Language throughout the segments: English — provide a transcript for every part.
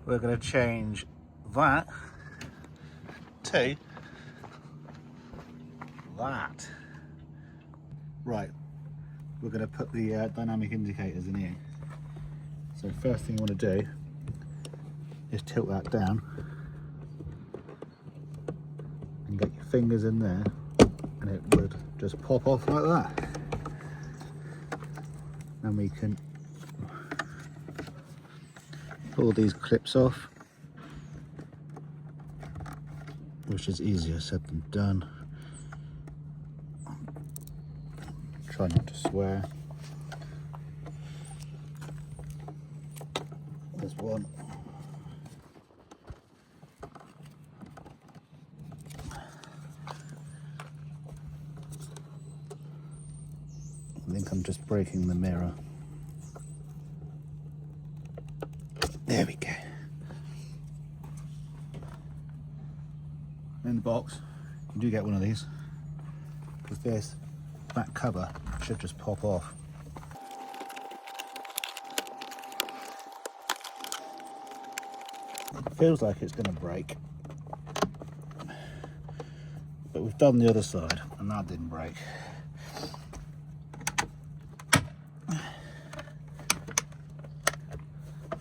we're going to change that to that. Right, we're going to put the dynamic indicators in here. So first thing you want to do is tilt that down and get your fingers in there, and it would just pop off like that. And we can pull these clips off, which is easier said than done. Try not to swear. There's one. I think I'm just breaking the mirror. There we go. In the box, you do get one of these, because this back cover should just pop off. It feels like it's going to break, but we've done the other side and that didn't break.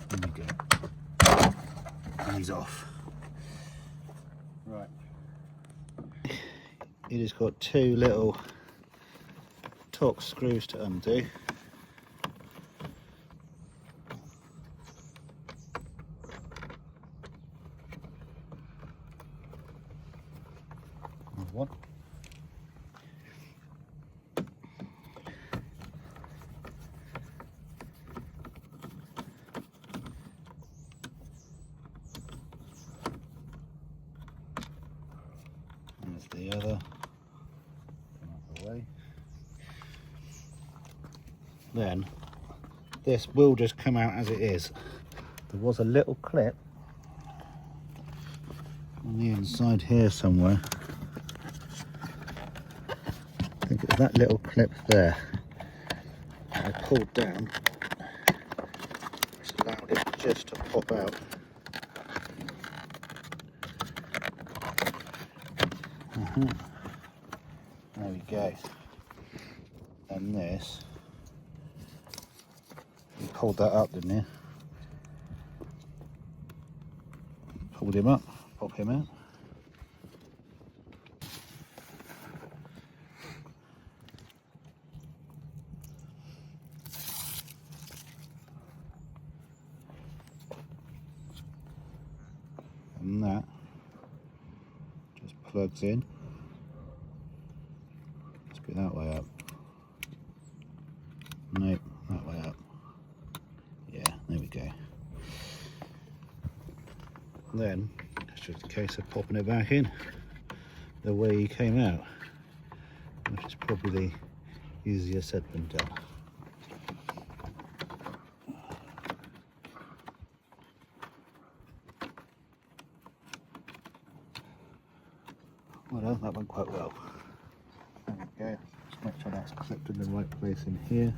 There we go. And he's off. Right. You just got two little Torx screws to undo. There's one. There's the other. Away. Then this will just come out as it is. There was a little clip on the inside here somewhere. I think it was that little clip there I pulled down, which allowed it just to pop out. There we go. And this, you pulled that up, didn't you? Pulled him up, pop him out. And that just plugs in. Must be that way up. Nope, that way up. Yeah, there we go. Then it's just a case of popping it back in the way he came out, which is probably easier said than done. Well, that went quite well. There we go. Just make sure that's clipped in the right place in here.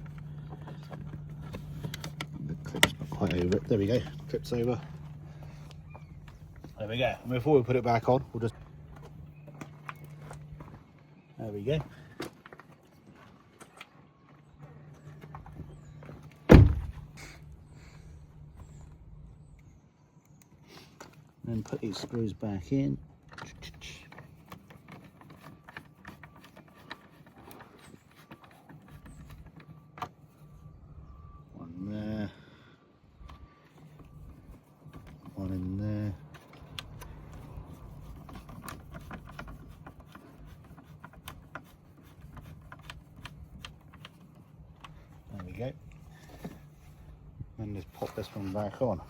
The clip's not quite over it. There we go. Clip's over. There we go. And before we put it back on, we'll just... There we go. Then put these screws back in. One there. One in there. There we go. And just pop this one back on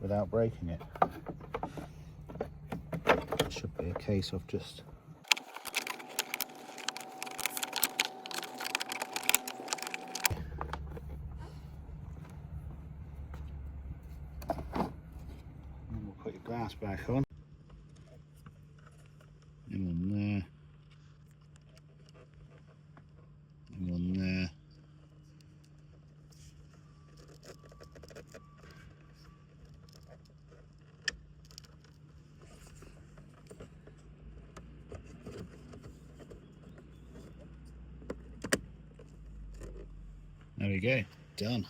without breaking it. It should be a case of just and we'll put your glass back on. And one there. And one there. go, done.